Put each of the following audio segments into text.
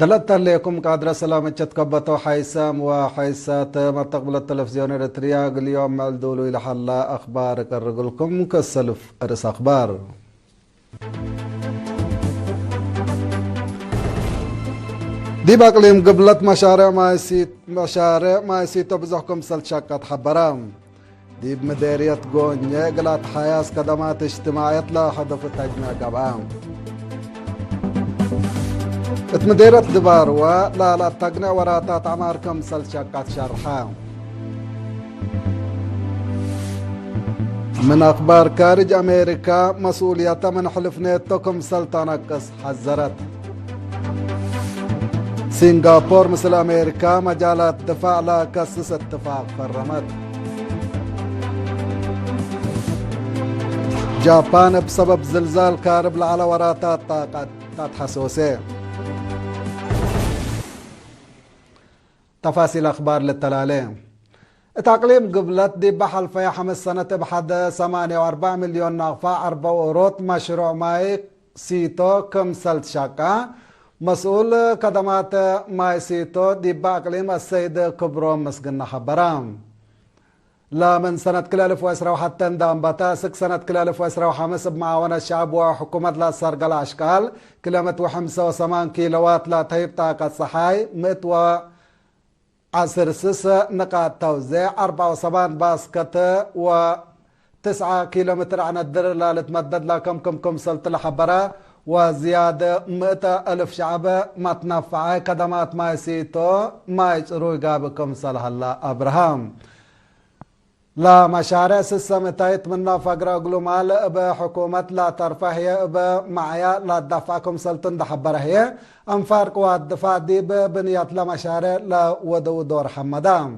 دلت عليكم قادرة سلامة تكبتو حيسام وحيسات مرتقبل التلفزيون الرياض اليوم مع الدولو إلى حلا أخبار كرقلكم كالسلف أرس أخبار دي بقليم قبلت مشاريع ما يسيتو بزحكم سلشاكات حبرام دي بمديرية قونية قلات حياس كدمات اجتماعية لا حدف التجميع قبعام اتمديرة دبار لا تقنع وراتات عماركم سلشاكات شرحام من أخبار خارج أمريكا مسؤولية من حلف نيتوكم سلطنكس حذرت سنغافور مثل أمريكا مجالات دفاع لا كسس اتفاق فرمت جابان بسبب زلزال كارب على وراتات طاقات حسوسة تفاصيل أخبار للتلالين تقليم قبلت دي بحل في 5 سنة بحد 48 مليون نغفا 4 أوروت مشروع ماي سيتو كم سلت شاكا مسؤول خدمات ماي سيتو دي بأقليم السيد كبروم مسقنا خبرام لا من سنة كلا 2021 تندام باتا 6 سنة كلا 2025 بمعاونة الشعب وحكومة لا سرق الأشكال كلمة 85 كيلوات لا تهيب طاقة صحاي 100 عصر سسة نقاط توزيع 74 باسكت و9 كيلومتر عن الدر لا لتمدد كم سلط الحبرة وزيادة 100,000 شعب ما تنفع كدمات ما يسيتو ما يجروا يقابكم صلح الله أبراهام لا مشاريع سسة متايت منا فقرة قلومال بحكومة لا ترفهية بمعيا لا دفعكم سلطن دحبره هي انفارق والدفاع دي ببنيات لا مشاريع لا ودو دور حمدام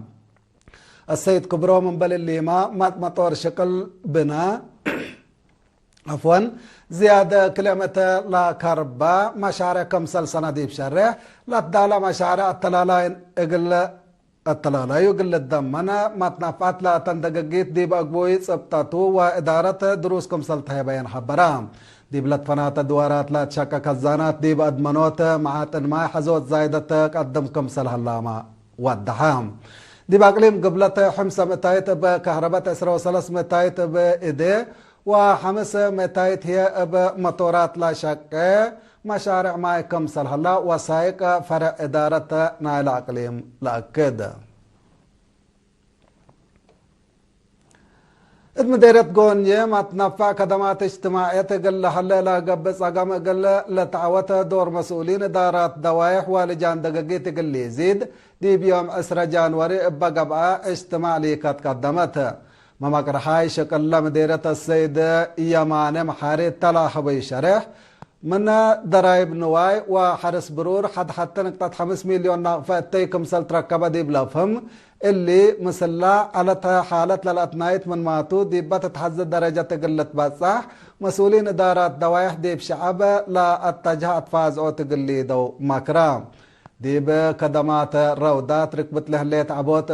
السيد كبرو من بل الليما مطور شكل بنا عفوا زيادة كلمة لا كربا مشاريع كم سنة دي بشرح لا تدالا مشاريع التلالين اقل التلالا يقل الدمنا ما تنفعت لا تندققيت دي بأقبوي سبتاتو وإدارة دروسكم سلطة بيان حبرام دي بلد فنات دوارات لا تشكك الزانات دي بأدمنوت معاتن ما حزوت زايدة قدمكم سلح اللامة والدحام دي بأقليم قبلت 5 متايت بكهرباء 3 متايت بإيدي و5 متايت هي بمطورات لا شك مشاريع ما يكم سلح الله وسايق فرع إدارة نايل أقليم لأكد مديرة قونية ما تنفع خدمات اجتماعية تقل حلا لا قبس أقام قل لتعوت دور مسؤولين إدارات دوايح ولجان دقاقي تقل يزيد دي بيوم 10 جانوري بقبعة اجتماع ليكات قدمتها ما مقرحاي شكل مديرة السيد يمان محاري تلاح بيشرح من ضرائب نواي وحرس برور حتى نقطة 5 مليون ناقفة تيكم سلت ركبة دي بلافهم اللي مسلا على حالة للأتنايت من ماتو دي بتتحزد درجة قلت بصح مسؤولين إدارات دوايح دي بشعب لا اتجاه أطفاز أو تقلي دو مكرام دي بكدمات رودات ركبت لهليت عبوت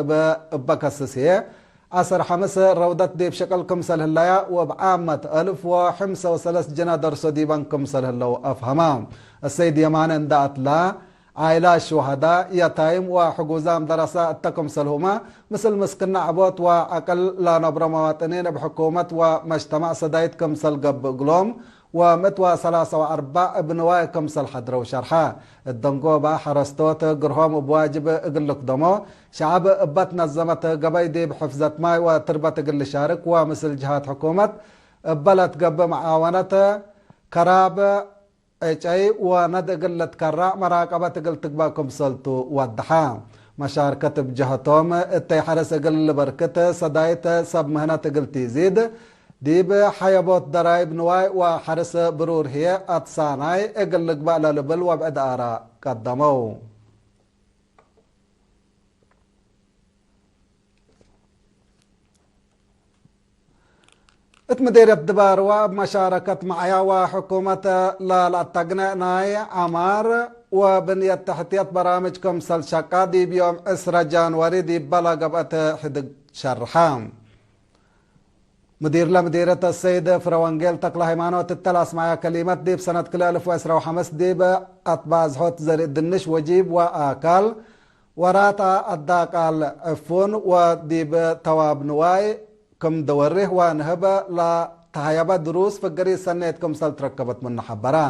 بكسسية 5 رودات دي بشكل كمسل هلايا وبعامة 1005 جنا درسو دي بان كمسل هلاو أفهمام السيد يمان اندات لا عائلة الشهداء يتايم وحقوزام دراسة التكمسل هما مثل مسكنا عبوت وأقل لا نبرا مواطنين بحكومة ومجتمع سدايت كمسل قب قلوم ومتوى 3 و4 بنواي كمسل حدر وشرحا الدنقوبة حرستوت قرهم بواجب اقلق دمو شعب ابت نظمت قباي دي بحفظة ماي وتربة اقل شارك ومثل جهات حكومة بلد قب معاونة كراب اي وند اقلت كراء مراقبة اقل تقبا كمسلتو ودحا مشاركة بجهتهم اتي حرس اقل بركة سدايت سب مهنة اقل تزيد ديب حيبوت درايب نواي وحرس برور هي أتصاناي اقلق بقى لبل وبعد آراء قدمو اتمديرة دبار ومشاركة معايا وحكومة لا تقنع ناي عمار وبنية تحتية برامج كمسل شقا دي بيوم 10 جانوري دي بلغ بقى حدق شرحام مدير لمديرة السيد فروانجيل تقل هيمانوت التلاس معايا كلمات ديب سنة كل 1015 ديب أطباز حوت زر الدنش وجيب وآكال وراتا الداقال عفون وديب تواب نواي كم دوره ونهب لا تهيبا دروس فقري سنتكم سل تركبت من حبرا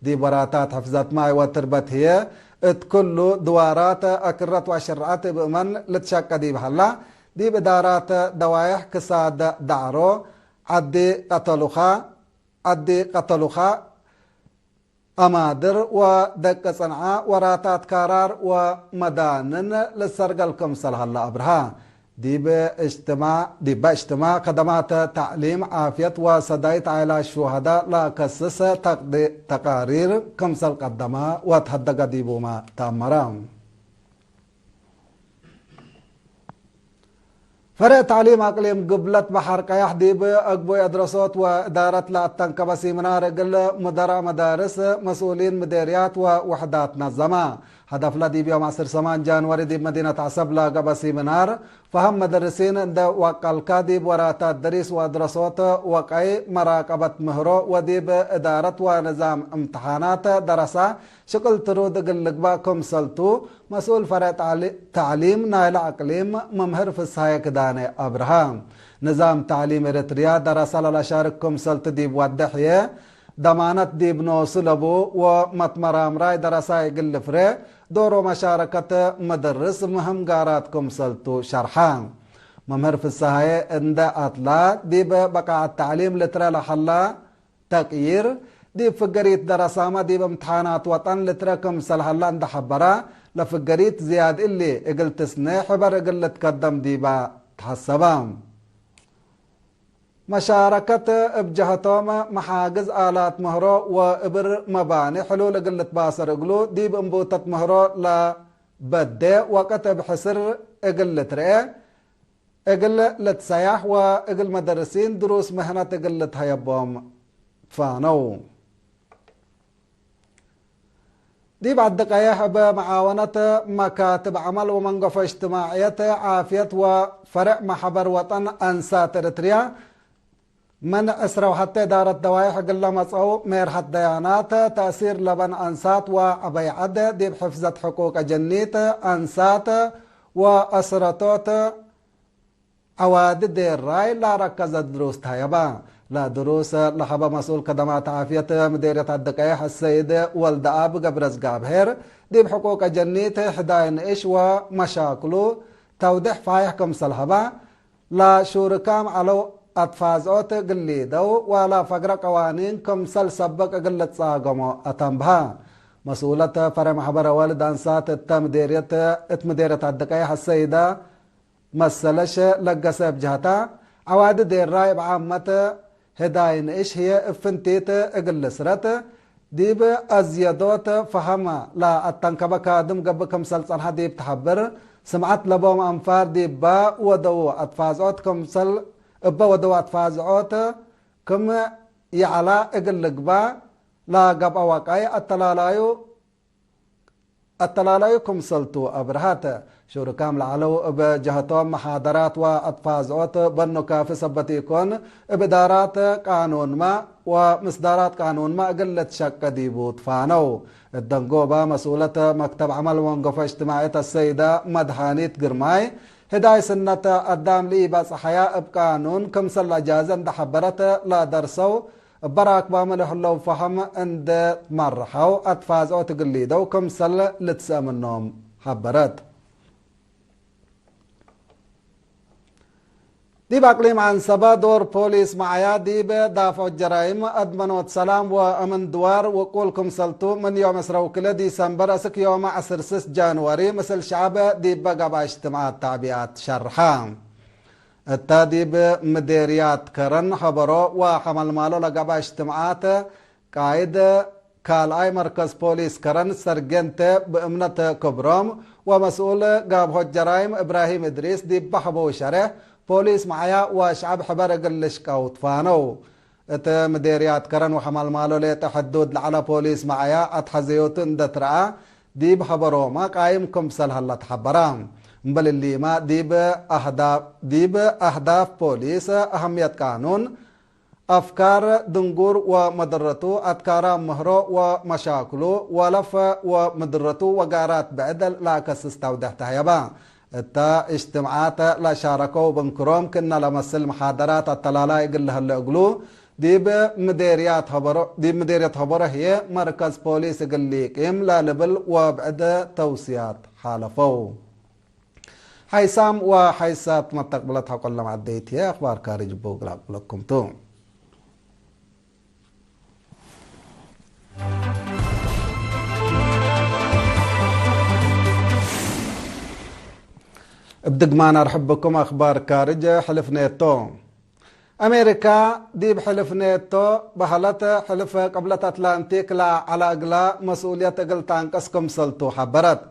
ديب وراتات حفظات ماي وتربت هي اتكلو دوارات أكرت وشرعات بأمن لتشاك ديب هلا دي بدارات دوايح كساد دعرو عدي قتلوخا أمادر ودك صنعاء وراتات كارار ومدانن للسرقل كمسل هلا أبرها دي باجتماع خدمات تعليم عافية وصدايت على الشهداء لا كسس تقارير كمسل قدما وتهدق ديبوما تامرام فرق تعليم أقليم قبلت بحر قياح ديب أقبو أدرسوت وإدارة لأتنكبسي منار قل مدراء مدارس مسؤولين مديريات ووحدات نظمة هدف لديب يوم 10 جانوري ديب مدينة عصب لقبسي منار فهم مدرسين عند وقال كاديب وراتات دريس وأدرسوت وقعي مراقبة مهرو وديب إدارة ونظام امتحانات درسة شكل ترود قلقباكم سلطو مسؤول فرق تعليم نايل أقليم ممهر في السايق داني أبراهام نظام تعليم إريتريا درسة لشارككم سلط ديب ودحية دمانت ديب نوصلبو ومتمرام راي درسة يقل فري دورو مشاركة مدرس مهم قاراتكم سلطو شرحان ممهر في السايق عند أطلا ديب بقاع التعليم لترى لحلا تقيير ديب فقريت درسامة ديب امتحانات وطن لتركم سلحلا عند حبرا لفقريت زياد اللي اقلت سنة حبر اقلت تقدم ديبا تحسبام مشاركة بجهتهم محاجز آلات مهرو وإبر مباني حلول اقلت باسر اقلو ديب انبوتت مهرو لا بدي وقت بحسر اقلت رئي اقل لتسيح واقل مدرسين دروس مهنة اقلت هيبهم فانو دي بعد دقائق بمعاونة مكاتب عمل ومنقفة اجتماعية عافية وفرع محبر وطن أنسات إريتريا من أسروا حتى دارة دوايح قل مصعو ميرحة ديانات تأثير لبن أنسات وعبيعد دي بحفظة حقوق جنيت أنسات وأسرتوت عواد دير راي لا ركزت دروس تايبا لا دروس لحبا مسؤول خدمات عافية مديرية الدقائح السيد ولد آب قبرز قابهر دي بحقوق جنيت حداين إيش ومشاكلو توضح فايحكم سلحبا لا شوركام على أطفازوت قليدو ولا فقر قوانين كمسل سبق قلت صاقمو أتنبها مسؤولة فرع محبر والد أنسات مديرية الدقائح السيدة مسلش لقسب جهتا عواد دير راي بعامة هداين إيش هي افنتيت اقل سرت ديب أزيادوت فهما لا التنكبة كادم قبكم سلسان ديب تحبر سمعت لبوم أنفار ديب با ودو أطفازوت كم سل ابا ودو أطفازوت كم يعلا اقل قبا لا قبا وقاي التلالايو كم سلطو أبرهات شركام لعلو بجهتهم محاضرات وأطفازوت بنو كافي سبتيكون بدارات قانون ما ومصدارات قانون ما قلت شك ديبوت فانو الدنقوبة مسؤولة مكتب عمل وانقفة اجتماعية السيدة مدحانيت قرماي هداي سنة قدام لي بس حياء بقانون كم سل جازا دحبرت لا درسو براك بامله لو فهم عند مرحو أطفازو تقليدو كم سل لتسامنهم حبرت دي بأقليم عن سبا دور بوليس معايا دي بدافع الجرائم أدمنوت سلام وأمن دوار وقولكم سلطو من يوم اسرو كلا ديسمبر أسك يوم 10 جانوري مثل شعب دي بقى باجتماعات تعبيات شرحان التاديب مديريات كرن خبرو وحمل مالو لقبا اجتماعات قايد كالاي مركز بوليس كرن سرجنت بأمنة كبرام ومسؤول قابه الجرائم إبراهيم إدريس دي بحبو شرح بوليس معايا وشعب حبر قلش كوت فانو ات مديريات كرن وحمل مالو لي تحدود على بوليس معايا اتحزيوتن دترا دي بحبرو ما قايمكم سل هلا تحبرام بل اللي ما ديب أهداف بوليس أهمية قانون أفكار دنجور ومضرته أذكار مهرو ومشاكله ولف ومضرته وقارات بعدل لا كسستودح تهيبا التا اجتماعات لا شاركوا بنكروم كنا لمسل محاضرات التلالا يقول لها اللي أقلو دي مديريات خبره هي مركز بوليس يقول لي قيم لا لبل وبعد توسيات حالفو حيسام وحيسات ما تقبلتها كل ما عديت يا أخبار كارج بوق لكم توم ابدق معنا رحب بكم أخبار كارج حلف نيتو أمريكا دي بحلف نيتو بحلت حلف قبلة أتلانتيك لا على أقلا مسؤولية قل تانكسكم سلطو حبرت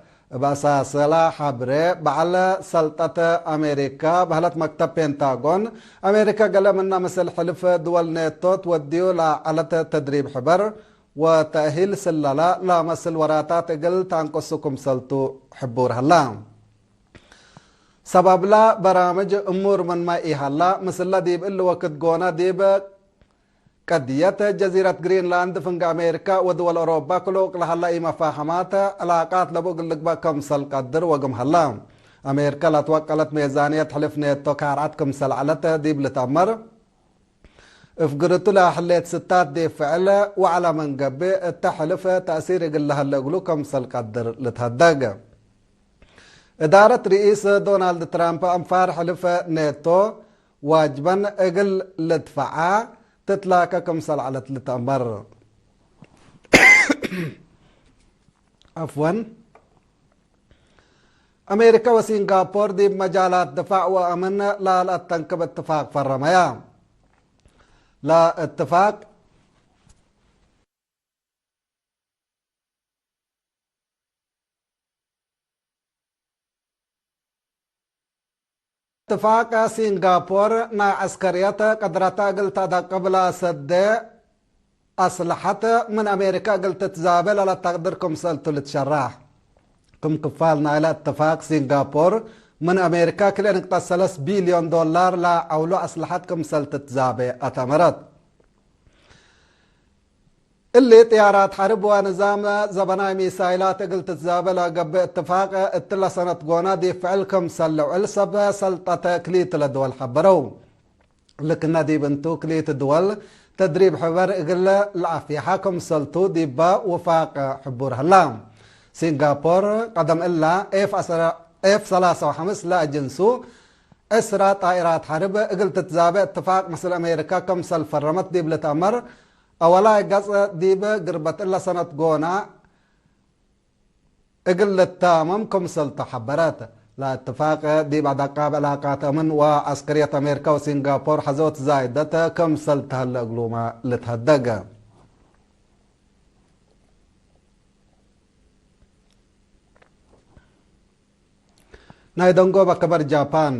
بأساس لا حبرة بعلى سلطة أمريكا بحلت مكتب بنتاغون أمريكا قال منا مثل حلف دول نيتو توديو لا على تدريب حبر وتأهيل سلالة لا مثل وراتات قل تانكسكم سلطو حبور هلام سبب لا برامج أمور من ما إيهالا مثل ديب اللي وقت قونا ديب قدية جزيرة غرينلاند فنق أمريكا ودول أوروبا كلوك لهلا إيما فاهمات علاقات لبوق اللقبا كمسل قدر وقم هلا أمريكا لا توكلت ميزانية حلف نيتو كارعات كمسل على ديب لتأمر افقرتو لها حليت ستات دي فعل وعلى من قبي التحلف تأثير يقول لها اللي قلو كمسل قدر لتهدق إدارة رئيس دونالد ترامب أنفار حلف نيتو واجبا اقل لدفعا تتلاقى كمسل على تلتأمر عفوا أمريكا وسنغافور دي مجالات دفاع وأمن لا تنكب اتفاق فرميا لا اتفاق اتفاق سنغافور نا عسكريات قدرتا قلت دا قبل سد أصلحت من أمريكا قلت تزابل على تقدركم سلطة لتشرح كم كفالنا على اتفاق سنغافور من أمريكا كل نقطة 3 بليون دولار لا أولو أصلحتكم سلطة تزابل أتمرت اللي طيارات حرب ونظام زبناء ميسايلات قلت تزابل قب اتفاق اتلا سنة قونا دي فعلكم سلعوا السب سلطة كليت لدول حبرو لكن دي بنتو كليت دول تدريب حبر اقل العافية حاكم سلطو دي با وفاق حبور هلام سنغافور قدم إلا F-35 لا جنسو اسرى طائرات حرب قلت تزابل اتفاق مثل أمريكا كم سل فرمت دي بلتأمر أولا قص ديبة قربت إلا سنة قونا إقل التامم كم سلطة حبرات لا اتفاق ديبة دقاب علاقات أمن وعسكرية أمريكا وسنغافور حزوت زايدة كم سلطة الأقلومة لتهدق نايدنغو بكبر جابان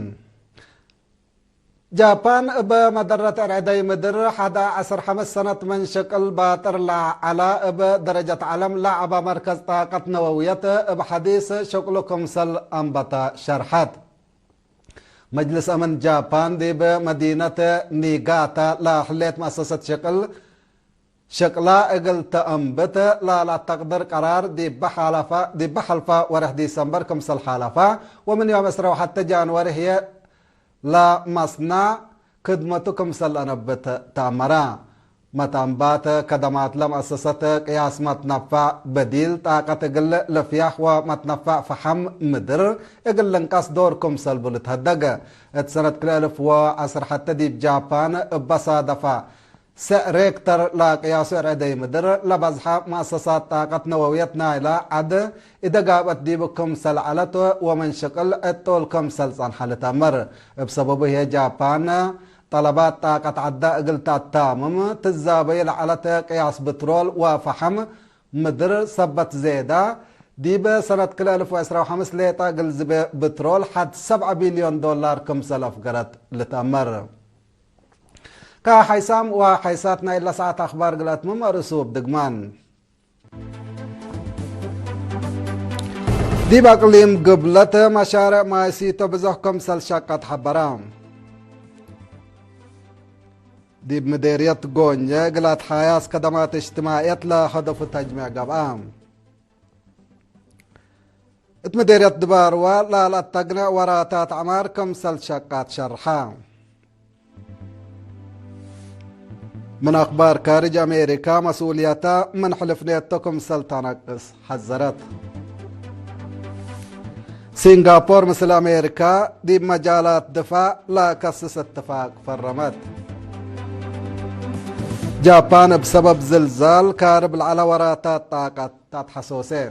بمدرة العدي مدر 11 سنة من شكل باطر على بدرجة علم لعب مركز طاقة نووية بحديث شكلكم سل أنبتا شرحات مجلس أمن جابان دي بمدينة نيغاتا لا حليت مؤسسة شكلا اقل تأنبت لا تقدر قرار دي بحلفة ورح ديسمبر كم سل حالفة ومن يوم اسرو حتى جانوري هي لا مصنع خدمتكم سلانبت تامرا متنبات خدمات لمؤسسة قياس متنفع بديل طاقة قل لفياح ومتنفع فحم مدر اقل لنقاس دوركم سلبل تهدق اتسنة كل 1010 حتى دي بجابان بصادفة سريكتر لا قياس عدي مدر لبزحة مؤسسات طاقة نووية نايلة عد إذا قابت ديبكم سلعلت ومن شكل اتولكم سلسان حالة أمر بسببه جابان طلبات طاقة عداء قلت التامم تزابيل على قياس بترول وفحم مدر سبت زيادة ديب سنة كل 2015 ليتا قل بترول حد 7 بليون دولار كم سلف قرات لتأمر كحيسام وحيساتنا إلا ساعة أخبار قلت ممارسوب دقمان دي بأقليم قبلة مشاريع مايسيتو بزحكم سلشاقات حبرام دي بمديرية قونيا قلت حياس خدمات اجتماعية لا هدف تجميع قبام مديرية دباروا لا تقنع وراتات عمار كمسل شقات شرحام من أخبار خارج أمريكا مسؤوليتها من حلف نيتو كمسل تنقص حذرت سنغافور مثل أمريكا دي مجالات دفاع لا كسس اتفاق فرمت جابان بسبب زلزال كارب على وراتات طاقة تحسوسين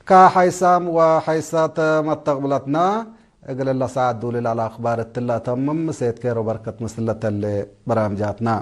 كحيسام وحيسات متقبلتنا اقل الله ساعد دولي على اخبار التلا تمم سيد كيرو بركة مسلة اللي برامجاتنا